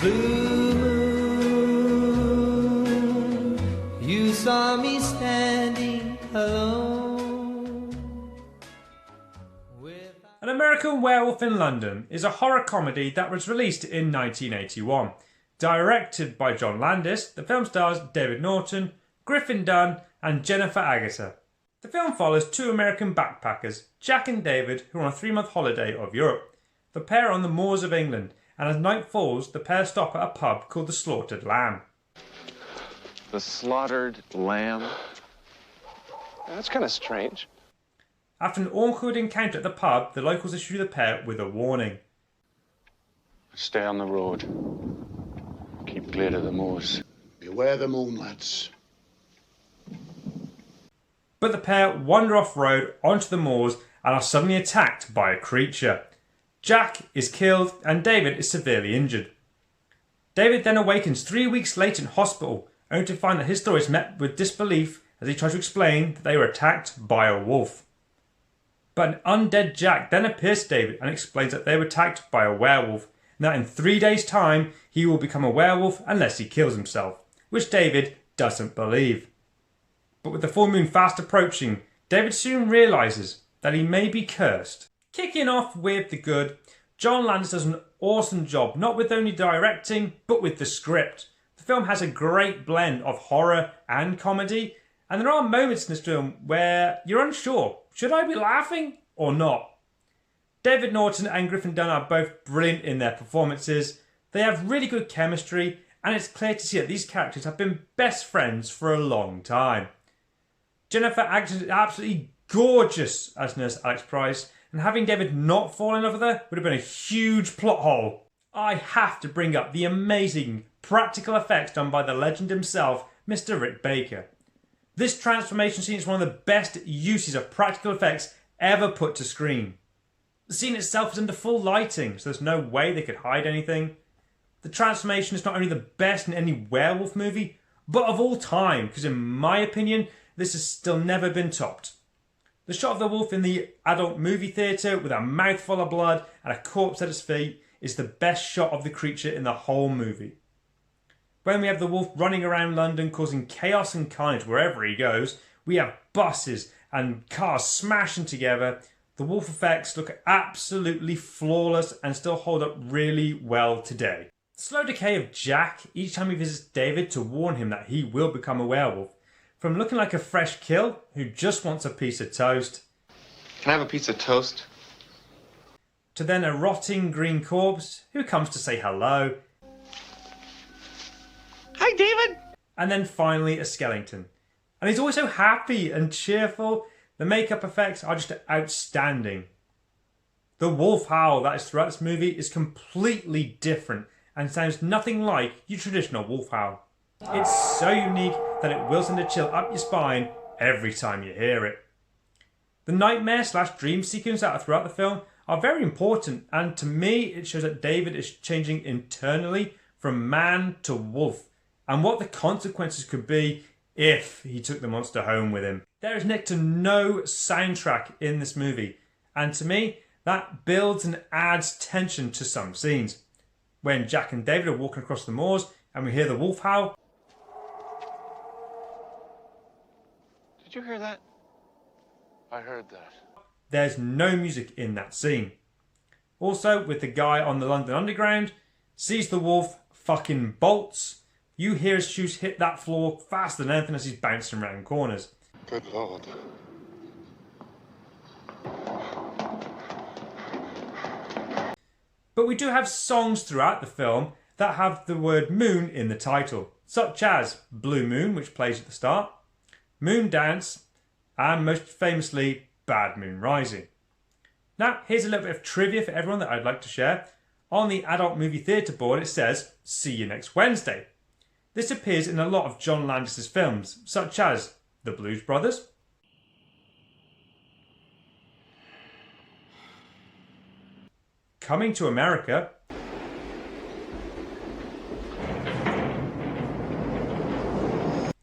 Blue moon, you saw me standing alone. An American Werewolf in London is a horror comedy that was released in 1981. Directed by John Landis, the film stars David Naughton, Griffin Dunne and Jennifer Agutter. The film follows two American backpackers, Jack and David, who are on a 3-month holiday of Europe. The pair are on the moors of England, and as night falls, the pair stop at a pub called the Slaughtered Lamb. The Slaughtered Lamb? That's kind of strange. After an awkward encounter at the pub, the locals issue the pair with a warning. Stay on the road. Keep clear to the moors. Beware the moon, lads. But the pair wander off-road onto the moors and are suddenly attacked by a creature. Jack is killed and David is severely injured. David then awakens 3 weeks later in hospital, only to find that his story is met with disbelief as he tries to explain that they were attacked by a wolf. But an undead Jack then appears to David and explains that they were attacked by a werewolf, and that in 3 days' time he will become a werewolf unless he kills himself, which David doesn't believe. But with the full moon fast approaching, David soon realises that he may be cursed. Kicking off with the good, John Landis does an awesome job, not with only directing, but with the script. The film has a great blend of horror and comedy, and there are moments in this film where you're unsure, should I be laughing or not? David Naughton and Griffin Dunne are both brilliant in their performances. They have really good chemistry, and it's clear to see that these characters have been best friends for a long time. Jennifer Agutter is absolutely gorgeous as Nurse Alex Price, and having David not fall in love with her would have been a huge plot hole. I have to bring up the amazing practical effects done by the legend himself, Mr. Rick Baker. This transformation scene is one of the best uses of practical effects ever put to screen. The scene itself is under full lighting, so there's no way they could hide anything. The transformation is not only the best in any werewolf movie, but of all time, because in my opinion, this has still never been topped. The shot of the wolf in the adult movie theatre with a mouthful of blood and a corpse at its feet is the best shot of the creature in the whole movie. When we have the wolf running around London causing chaos and carnage wherever he goes, we have buses and cars smashing together. The wolf effects look absolutely flawless and still hold up really well today. The slow decay of Jack each time he visits David to warn him that he will become a werewolf. From looking like a fresh kill who just wants a piece of toast. Can I have a piece of toast? To then a rotting green corpse who comes to say hello. Hi, David! And then finally a skeleton. And he's always so happy and cheerful. The makeup effects are just outstanding. The wolf howl that is throughout this movie is completely different and sounds nothing like your traditional wolf howl. It's so unique that it will send a chill up your spine every time you hear it. The nightmare/dream sequences that are throughout the film are very important, and to me it shows that David is changing internally from man to wolf and what the consequences could be if he took the monster home with him. There is next to no soundtrack in this movie, and to me that builds and adds tension to some scenes. When Jack and David are walking across the moors and we hear the wolf howl. Did you hear that? I heard that. There's no music in that scene. Also, with the guy on the London Underground, sees the wolf, fucking bolts. You hear his shoes hit that floor faster than anything as he's bouncing around corners. Good Lord. But we do have songs throughout the film that have the word moon in the title, such as Blue Moon, which plays at the start, Moon Dance, and most famously, Bad Moon Rising. Now, here's a little bit of trivia for everyone that I'd like to share. On the adult movie theatre board, it says, "See you next Wednesday." This appears in a lot of John Landis' films, such as The Blues Brothers, Coming to America,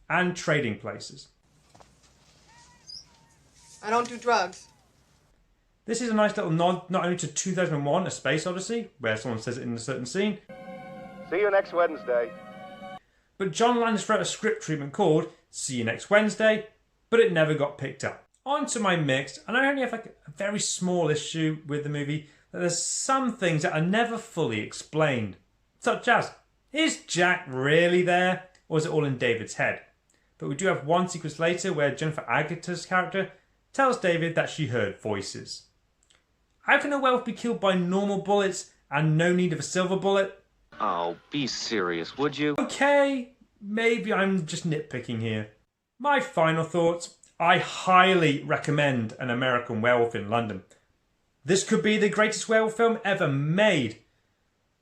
and Trading Places. I don't do drugs. This is a nice little nod not only to 2001 A Space Odyssey, where someone says it in a certain scene, See you next Wednesday. But John Landis wrote a script treatment called See You Next Wednesday, but it never got picked up. On to my mixed, and I only have like a very small issue with the movie, that there's some things that are never fully explained. Such as, is Jack really there, or is it all in David's head? But we do have one sequence later where Jennifer Agutt's character tells David that she heard voices. How can a werewolf be killed by normal bullets and no need of a silver bullet? Oh, be serious, would you? Okay, maybe I'm just nitpicking here. My final thoughts. I highly recommend An American Werewolf in London. This could be the greatest werewolf film ever made.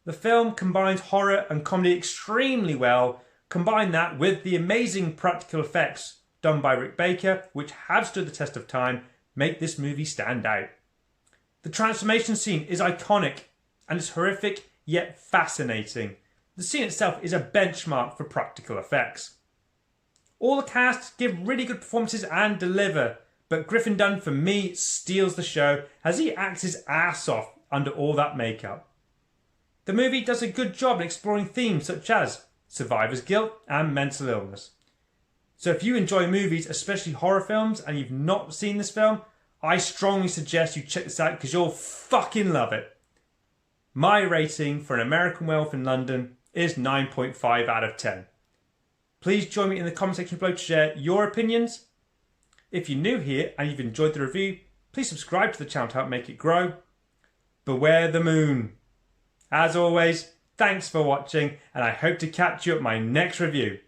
The film combines horror and comedy extremely well. Combine that with the amazing practical effects done by Rick Baker, which have stood the test of time, make this movie stand out. The transformation scene is iconic and it's horrific yet fascinating. The scene itself is a benchmark for practical effects. All the cast give really good performances and deliver, but Griffin Dunne for me steals the show as he acts his ass off under all that makeup. The movie does a good job in exploring themes such as survivor's guilt and mental illness. So if you enjoy movies, especially horror films, and you've not seen this film, I strongly suggest you check this out because you'll fucking love it. My rating for An American Werewolf in London is 9.5 out of 10. Please join me in the comment section below to share your opinions. If you're new here and you've enjoyed the review, please subscribe to the channel to help make it grow. Beware the moon. As always, thanks for watching and I hope to catch you at my next review.